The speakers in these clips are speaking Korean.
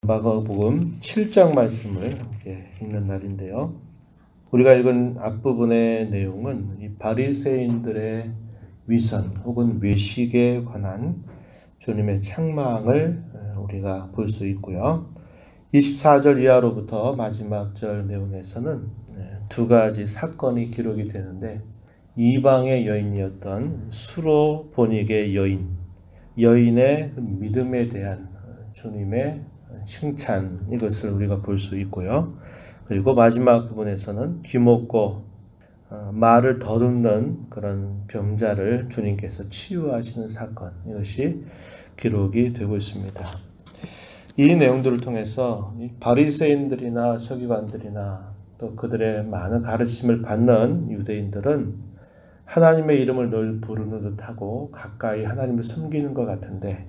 마가복음 7장 말씀을 함께 읽는 날인데요. 우리가 읽은 앞부분의 내용은 이 바리새인들의 위선 혹은 외식에 관한 주님의 책망을 우리가 볼 수 있고요. 24절 이하로부터 마지막 절 내용에서는 두 가지 사건이 기록이 되는데, 이방의 여인이었던 수로보닉의 여인의 믿음에 대한 주님의 칭찬, 이것을 우리가 볼 수 있고요. 그리고 마지막 부분에서는 귀먹고 말을 더듬는 그런 병자를 주님께서 치유하시는 사건, 이것이 기록이 되고 있습니다. 이 내용들을 통해서 바리새인들이나 서기관들이나 또 그들의 많은 가르침을 받는 유대인들은 하나님의 이름을 늘 부르는 듯하고 가까이 하나님을 섬기는 것 같은데,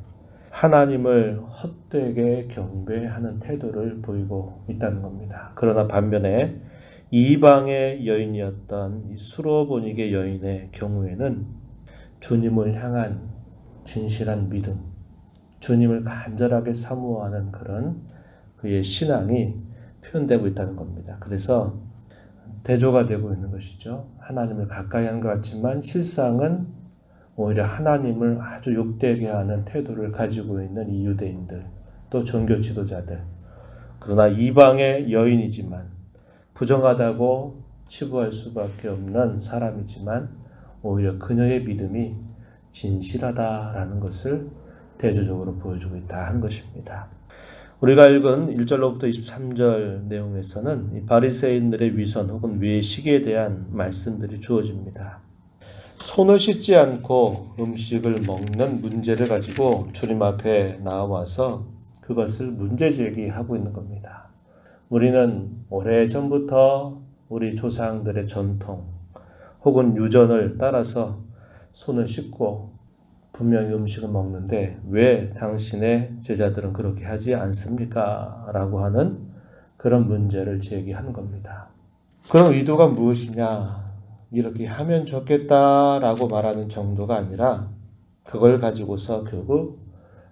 하나님을 헛되게 경배하는 태도를 보이고 있다는 겁니다. 그러나 반면에 이방의 여인이었던 이 수로보닉의 여인의 경우에는 주님을 향한 진실한 믿음, 주님을 간절하게 사모하는 그런 그의 신앙이 표현되고 있다는 겁니다. 그래서 대조가 되고 있는 것이죠. 하나님을 가까이 하는 것 같지만 실상은 오히려 하나님을 아주 욕되게 하는 태도를 가지고 있는 이 유대인들, 또 종교 지도자들. 그러나 이방의 여인이지만, 부정하다고 치부할 수밖에 없는 사람이지만 오히려 그녀의 믿음이 진실하다라는 것을 대조적으로 보여주고 있다 하는 것입니다. 우리가 읽은 1절로부터 23절 내용에서는 이 바리새인들의 위선 혹은 외식에 대한 말씀들이 주어집니다. 손을 씻지 않고 음식을 먹는 문제를 가지고 주님 앞에 나와서 그것을 문제 제기하고 있는 겁니다. 우리는 오래전부터 우리 조상들의 전통 혹은 유전을 따라서 손을 씻고 분명히 음식을 먹는데 왜 당신의 제자들은 그렇게 하지 않습니까? 라고 하는 그런 문제를 제기하는 겁니다. 그런 의도가 무엇이냐? 이렇게 하면 좋겠다라고 말하는 정도가 아니라, 그걸 가지고서 결국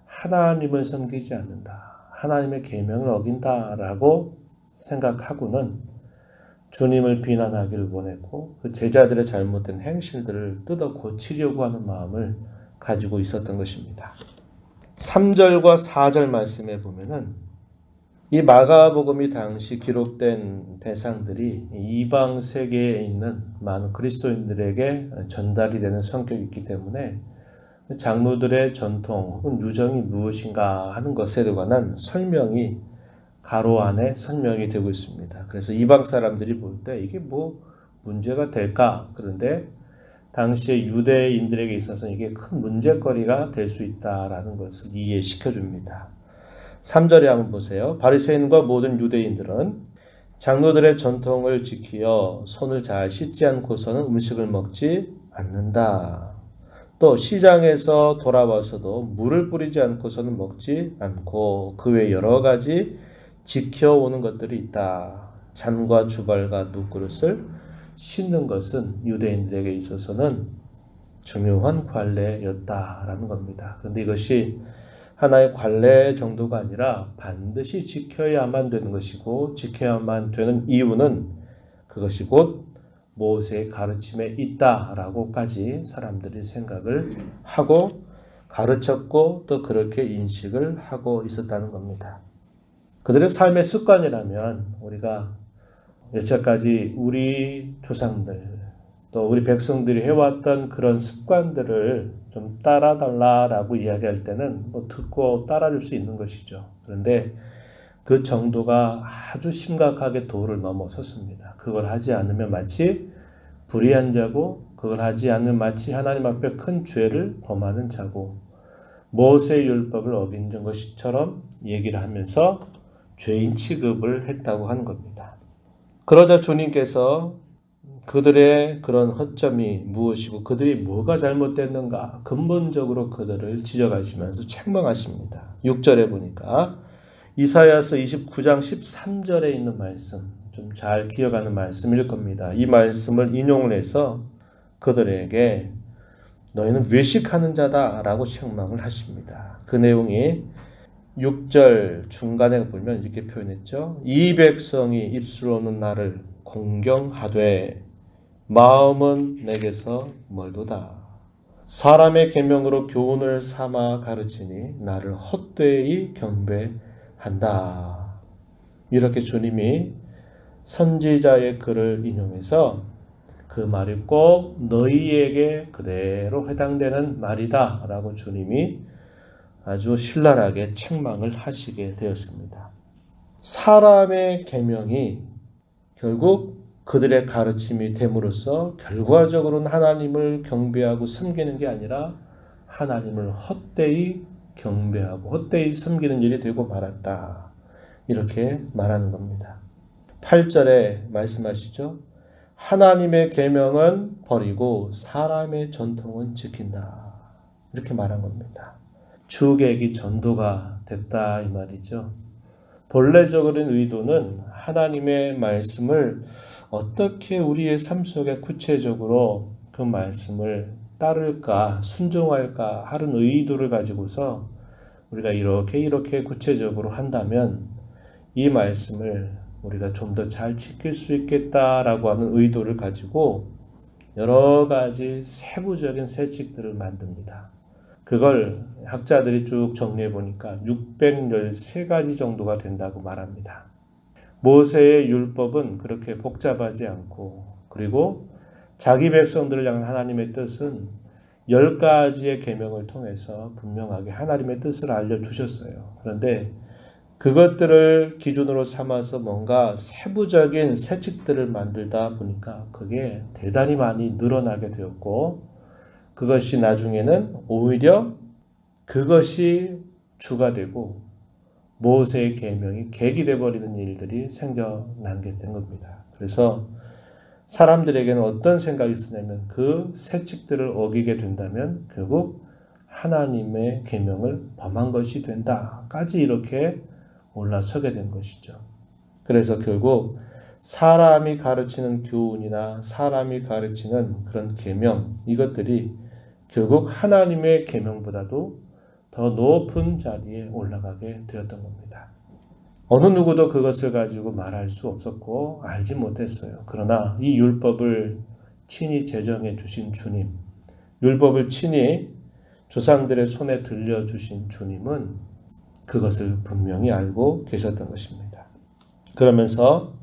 하나님을 섬기지 않는다, 하나님의 계명을 어긴다라고 생각하고는 주님을 비난하기를 원했고, 그 제자들의 잘못된 행실들을 뜯어 고치려고 하는 마음을 가지고 있었던 것입니다. 3절과 4절 말씀에 보면은 이 마가복음이 당시 기록된 대상들이 이방 세계에 있는 많은 그리스도인들에게 전달이 되는 성격이 있기 때문에 장로들의 전통 혹은 유정이 무엇인가 하는 것에 관한 설명이 가로 안에 설명이 되고 있습니다. 그래서 이방 사람들이 볼 때 이게 뭐 문제가 될까? 그런데 당시의 유대인들에게 있어서 이게 큰 문제거리가 될 수 있다라는 것을 이해시켜 줍니다. 3절에 한번 보세요. 바리새인과 모든 유대인들은 장로들의 전통을 지키어 손을 잘 씻지 않고서는 음식을 먹지 않는다. 또 시장에서 돌아와서도 물을 뿌리지 않고서는 먹지 않고 그 외 여러 가지 지켜오는 것들이 있다. 잔과 주발과 눕그릇을 씻는 것은 유대인들에게 있어서는 중요한 관례였다라는 겁니다. 그런데 이것이 하나의 관례 정도가 아니라 반드시 지켜야만 되는 것이고, 지켜야만 되는 이유는 그것이 곧 모세의 가르침에 있다라고까지 사람들이 생각을 하고 가르쳤고 또 그렇게 인식을 하고 있었다는 겁니다. 그들의 삶의 습관이라면 우리가 여태까지 우리 조상들 또 우리 백성들이 해왔던 그런 습관들을 좀 따라달라라고 이야기할 때는 뭐 듣고 따라줄 수 있는 것이죠. 그런데 그 정도가 아주 심각하게 도를 넘어섰습니다. 그걸 하지 않으면 마치 불의한 자고, 그걸 하지 않으면 마치 하나님 앞에 큰 죄를 범하는 자고, 모세의 율법을 어긴 것처럼 얘기를 하면서 죄인 취급을 했다고 하는 겁니다. 그러자 주님께서 그들의 그런 허점이 무엇이고 그들이 뭐가 잘못됐는가 근본적으로 그들을 지적하시면서 책망하십니다. 6절에 보니까 이사야서 29장 13절에 있는 말씀, 좀 잘 기억하는 말씀일 겁니다. 이 말씀을 인용을 해서 그들에게 너희는 외식하는 자다 라고 책망을 하십니다. 그 내용이 6절 중간에 보면 이렇게 표현했죠. 이 백성이 입술로는 나를 공경하되 마음은 내게서 멀도다. 사람의 계명으로 교훈을 삼아 가르치니 나를 헛되이 경배한다. 이렇게 주님이 선지자의 글을 인용해서 그 말이 꼭 너희에게 그대로 해당되는 말이다 라고 주님이 아주 신랄하게 책망을 하시게 되었습니다. 사람의 계명이 결국 그들의 가르침이 됨으로써 결과적으로는 하나님을 경배하고 섬기는 게 아니라 하나님을 헛되이 경배하고 헛되이 섬기는 일이 되고 말았다. 이렇게 말하는 겁니다. 8절에 말씀하시죠. 하나님의 계명은 버리고 사람의 전통은 지킨다. 이렇게 말한 겁니다. 주객이 전도가 됐다 이 말이죠. 본래적인 의도는 하나님의 말씀을 어떻게 우리의 삶 속에 구체적으로 그 말씀을 따를까 순종할까 하는 의도를 가지고서 우리가 이렇게 구체적으로 한다면 이 말씀을 우리가 좀 더 잘 지킬 수 있겠다라고 하는 의도를 가지고 여러 가지 세부적인 세칙들을 만듭니다. 그걸 학자들이 쭉 정리해 보니까 613가지 정도가 된다고 말합니다. 모세의 율법은 그렇게 복잡하지 않고 그리고 자기 백성들을 향한 하나님의 뜻은 10가지의 계명을 통해서 분명하게 하나님의 뜻을 알려주셨어요. 그런데 그것들을 기준으로 삼아서 뭔가 세부적인 세칙들을 만들다 보니까 그게 대단히 많이 늘어나게 되었고 그것이 나중에는 오히려 그것이 주가 되고 모세의 계명이 객이 되어버리는 일들이 생겨나게 된 겁니다. 그래서 사람들에게는 어떤 생각이 있으냐면 그 세칙들을 어기게 된다면 결국 하나님의 계명을 범한 것이 된다까지 이렇게 올라서게 된 것이죠. 그래서 결국 사람이 가르치는 교훈이나 사람이 가르치는 그런 계명 이것들이 결국 하나님의 계명보다도 더 높은 자리에 올라가게 되었던 겁니다. 어느 누구도 그것을 가지고 말할 수 없었고 알지 못했어요. 그러나 이 율법을 친히 제정해 주신 주님, 율법을 친히 조상들의 손에 들려주신 주님은 그것을 분명히 알고 계셨던 것입니다. 그러면서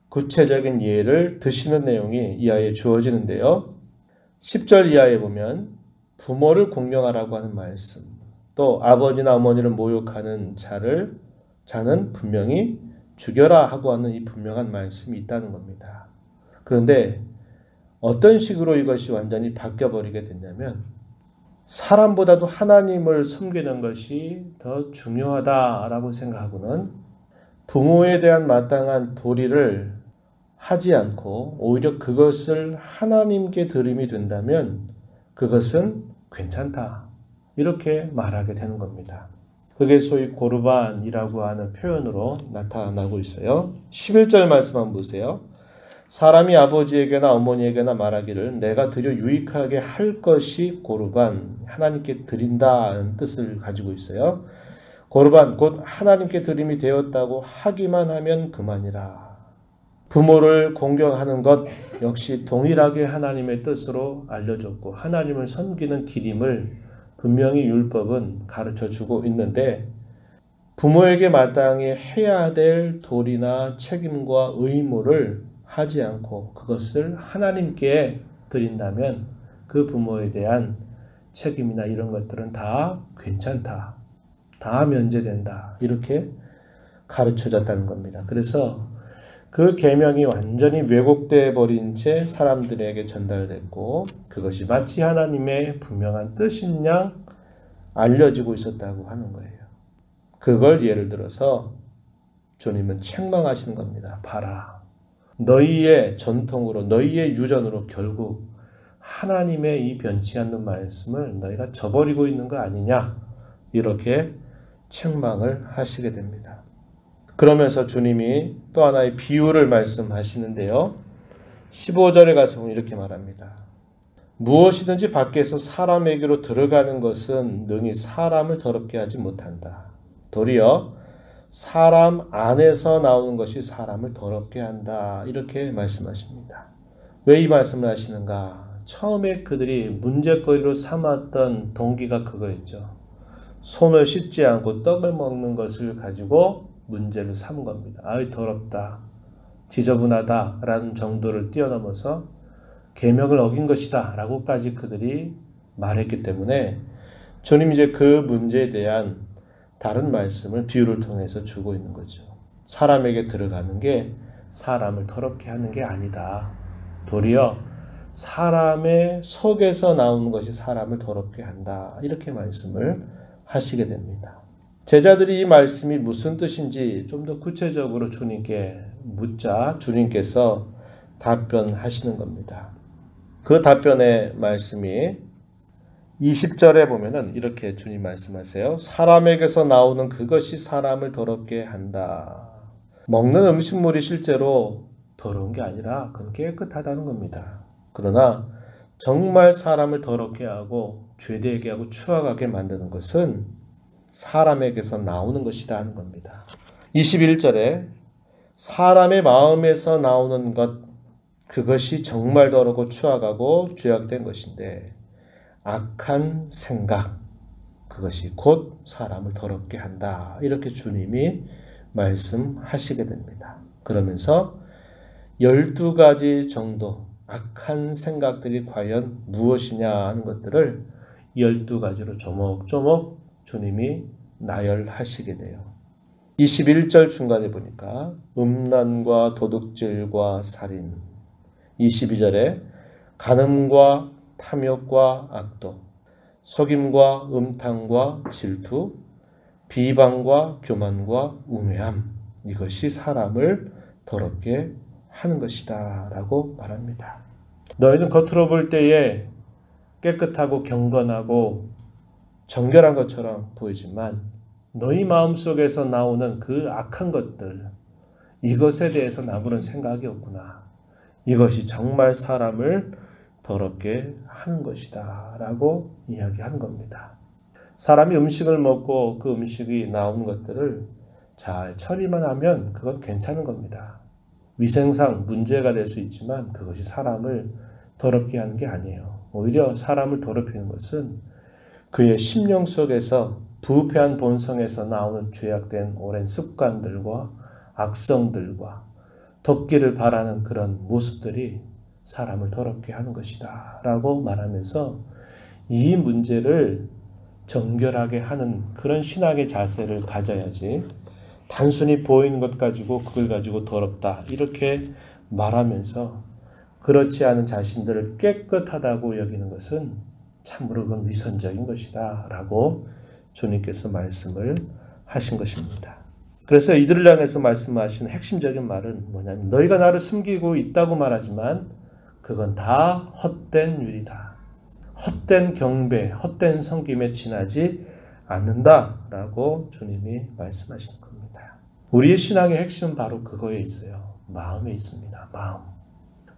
구체적인 예를 드시는 내용이 이하에 주어지는데요. 10절 이하에 보면 부모를 공경하라고 하는 말씀, 또 아버지나 어머니를 모욕하는 자는 분명히 죽여라 하고 하는 이 분명한 말씀이 있다는 겁니다. 그런데 어떤 식으로 이것이 완전히 바뀌어버리게 됐냐면 사람보다도 하나님을 섬기는 것이 더 중요하다라고 생각하고는 부모에 대한 마땅한 도리를 하지 않고 오히려 그것을 하나님께 드림이 된다면 그것은 괜찮다. 이렇게 말하게 되는 겁니다. 그게 소위 고르반이라고 하는 표현으로 나타나고 있어요. 11절 말씀 한번 보세요. 사람이 아버지에게나 어머니에게나 말하기를 내가 드려 유익하게 할 것이 고르반, 하나님께 드린다는 뜻을 가지고 있어요. 고르반, 곧 하나님께 드림이 되었다고 하기만 하면 그만이라. 부모를 공경하는 것 역시 동일하게 하나님의 뜻으로 알려줬고 하나님을 섬기는 길임을 분명히 율법은 가르쳐주고 있는데 부모에게 마땅히 해야 될 도리나 책임과 의무를 하지 않고 그것을 하나님께 드린다면 그 부모에 대한 책임이나 이런 것들은 다 괜찮다. 다 면제된다. 이렇게 가르쳐졌다는 겁니다. 그래서 그 계명이 완전히 왜곡되어 버린 채 사람들에게 전달됐고 그것이 마치 하나님의 분명한 뜻인 양 알려지고 있었다고 하는 거예요. 그걸 예를 들어서 주님은 책망하시는 겁니다. 봐라. 너희의 전통으로 너희의 유전으로 결국 하나님의 이 변치 않는 말씀을 너희가 저버리고 있는 거 아니냐 이렇게 책망을 하시게 됩니다. 그러면서 주님이 또 하나의 비유를 말씀하시는데요. 15절에 가서 보면 이렇게 말합니다. 무엇이든지 밖에서 사람에게로 들어가는 것은 능히 사람을 더럽게 하지 못한다. 도리어 사람 안에서 나오는 것이 사람을 더럽게 한다. 이렇게 말씀하십니다. 왜 이 말씀을 하시는가? 처음에 그들이 문제거리로 삼았던 동기가 그거였죠. 손을 씻지 않고 떡을 먹는 것을 가지고 문제를 삼은 겁니다. 아이 더럽다, 지저분하다 라는 정도를 뛰어넘어서 계명을 어긴 것이다 라고까지 그들이 말했기 때문에 주님 이제 그 문제에 대한 다른 말씀을 비유를 통해서 주고 있는 거죠. 사람에게 들어가는 게 사람을 더럽게 하는 게 아니다. 도리어 사람의 속에서 나오는 것이 사람을 더럽게 한다. 이렇게 말씀을 하시게 됩니다. 제자들이 이 말씀이 무슨 뜻인지 좀 더 구체적으로 주님께 묻자 주님께서 답변하시는 겁니다. 그 답변의 말씀이 20절에 보면은 이렇게 주님 말씀하세요. 사람에게서 나오는 그것이 사람을 더럽게 한다. 먹는 음식물이 실제로 더러운 게 아니라 그건 깨끗하다는 겁니다. 그러나 정말 사람을 더럽게 하고 죄되게 하고 추악하게 만드는 것은 사람에게서 나오는 것이다 하는 겁니다. 21절에 사람의 마음에서 나오는 것 그것이 정말 더럽고 추악하고 죄악된 것인데 악한 생각 그것이 곧 사람을 더럽게 한다. 이렇게 주님이 말씀하시게 됩니다. 그러면서 12가지 정도 악한 생각들이 과연 무엇이냐 하는 것들을 12가지로 조목조목 주님이 나열하시게 돼요. 21절 중간에 보니까 음란과 도둑질과 살인, 22절에 간음과 탐욕과 악독, 속임과 음탕과 질투, 비방과 교만과 우매함, 이것이 사람을 더럽게 하는 것이다 라고 말합니다. 너희는 겉으로 볼 때에 깨끗하고 경건하고 정결한 것처럼 보이지만 너희 마음속에서 나오는 그 악한 것들, 이것에 대해서는 아무런 생각이 없구나. 이것이 정말 사람을 더럽게 하는 것이다 라고 이야기하는 겁니다. 사람이 음식을 먹고 그 음식이 나온 것들을 잘 처리만 하면 그건 괜찮은 겁니다. 위생상 문제가 될 수 있지만 그것이 사람을 더럽게 하는 게 아니에요. 오히려 사람을 더럽히는 것은 그의 심령 속에서 부패한 본성에서 나오는 죄악된 오랜 습관들과 악성들과 덮기를 바라는 그런 모습들이 사람을 더럽게 하는 것이다 라고 말하면서 이 문제를 정결하게 하는 그런 신학의 자세를 가져야지 단순히 보이는 것 가지고 그걸 가지고 더럽다 이렇게 말하면서 그렇지 않은 자신들을 깨끗하다고 여기는 것은 참으로 그건 위선적인 것이다 라고 주님께서 말씀을 하신 것입니다. 그래서 이들을 향해서 말씀하신 핵심적인 말은 뭐냐면 너희가 나를 숨기고 있다고 말하지만 그건 다 헛된 일이다. 헛된 경배, 헛된 섬김에 지나지 않는다라고 주님이 말씀하시는 겁니다. 우리의 신앙의 핵심은 바로 그거에 있어요. 마음에 있습니다. 마음.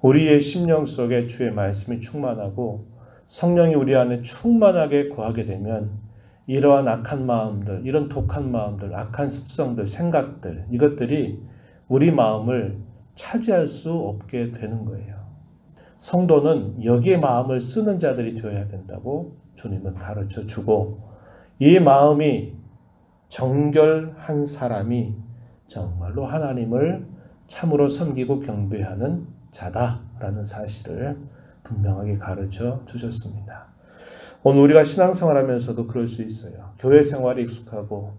우리의 심령 속에 주의 말씀이 충만하고 성령이 우리 안에 충만하게 거하게 되면 이러한 악한 마음들, 이런 독한 마음들, 악한 습성들, 생각들 이것들이 우리 마음을 차지할 수 없게 되는 거예요. 성도는 여기에 마음을 쓰는 자들이 되어야 된다고 주님은 가르쳐 주고 이 마음이 정결한 사람이 정말로 하나님을 참으로 섬기고 경배하는 자다라는 사실을 분명하게 가르쳐 주셨습니다. 오늘 우리가 신앙생활하면서도 그럴 수 있어요. 교회 생활에 익숙하고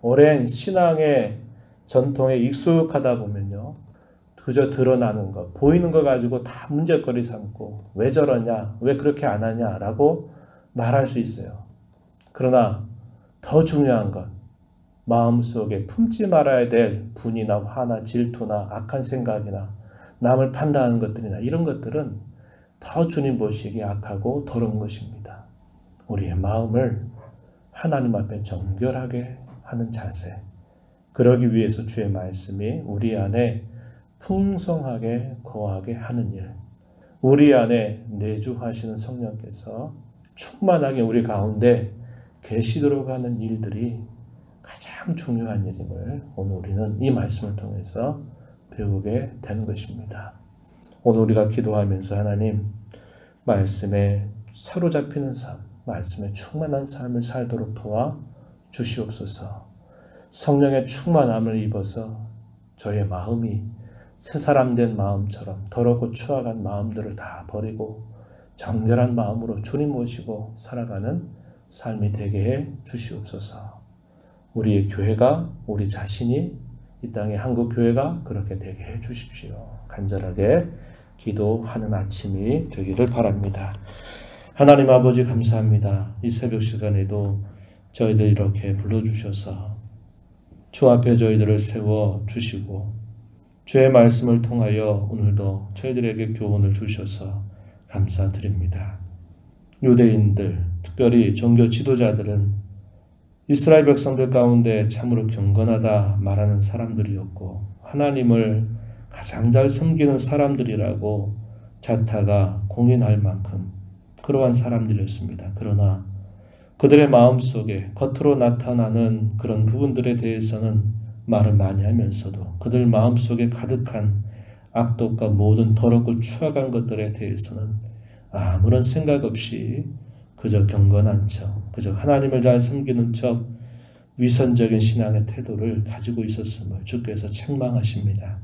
오랜 신앙의 전통에 익숙하다 보면요. 그저 드러나는 것, 보이는 것 가지고 다 문제거리 삼고 왜 저러냐, 왜 그렇게 안 하냐라고 말할 수 있어요. 그러나 더 중요한 것, 마음속에 품지 말아야 될 분이나 화나 질투나 악한 생각이나 남을 판단하는 것들이나 이런 것들은 더 주님 보시기에 악하고 더러운 것입니다. 우리의 마음을 하나님 앞에 정결하게 하는 자세, 그러기 위해서 주의 말씀이 우리 안에 풍성하게 거하게 하는 일, 우리 안에 내주하시는 성령께서 충만하게 우리 가운데 계시도록 하는 일들이 가장 참 중요한 일임을 오늘 우리는 이 말씀을 통해서 배우게 되는 것입니다. 오늘 우리가 기도하면서 하나님 말씀에 사로잡히는 삶, 말씀에 충만한 삶을 살도록 도와 주시옵소서. 성령의 충만함을 입어서 저의 마음이 새 사람 된 마음처럼 더럽고 추악한 마음들을 다 버리고 정결한 마음으로 주님 모시고 살아가는 삶이 되게 해 주시옵소서. 우리의 교회가, 우리 자신이 이 땅의 한국 교회가 그렇게 되게 해 주십시오. 간절하게 기도하는 아침이 되기를 바랍니다. 하나님 아버지 감사합니다. 이 새벽 시간에도 저희들 이렇게 불러주셔서 주 앞에 저희들을 세워주시고 주의 말씀을 통하여 오늘도 저희들에게 교훈을 주셔서 감사드립니다. 유대인들, 특별히 종교 지도자들은 이스라엘 백성들 가운데 참으로 경건하다 말하는 사람들이었고 하나님을 가장 잘 섬기는 사람들이라고 자타가 공인할 만큼 그러한 사람들이었습니다. 그러나 그들의 마음속에 겉으로 나타나는 그런 부분들에 대해서는 말을 많이 하면서도 그들 마음속에 가득한 악독과 모든 더럽고 추악한 것들에 대해서는 아무런 생각 없이 그저 경건한 척, 그저 하나님을 잘 섬기는 척 위선적인 신앙의 태도를 가지고 있었음을 주께서 책망하십니다.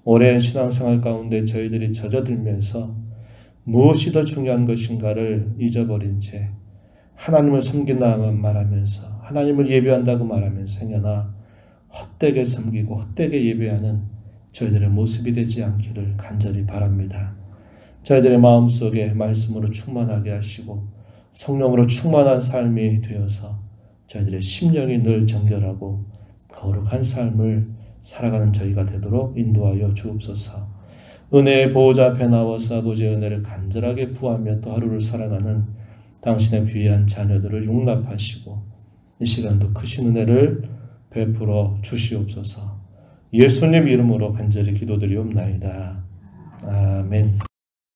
오랜 신앙생활 가운데 저희들이 젖어들면서 무엇이 더 중요한 것인가를 잊어버린 채 하나님을 섬긴다만 말하면서 하나님을 예배한다고 말하면서 행여나 헛되게 섬기고 헛되게 예배하는 저희들의 모습이 되지 않기를 간절히 바랍니다. 저희들의 마음속에 말씀으로 충만하게 하시고 성령으로 충만한 삶이 되어서 저희들의 심령이 늘 정결하고 거룩한 삶을 살아가는 저희가 되도록 인도하여 주옵소서. 은혜의 보호자 앞에 나와서 아버지의 은혜를 간절하게 구하며 또 하루를 살아가는 당신의 귀한 자녀들을 용납하시고 이 시간도 크신 은혜를 베풀어 주시옵소서. 예수님 이름으로 간절히 기도드리옵나이다. 아멘.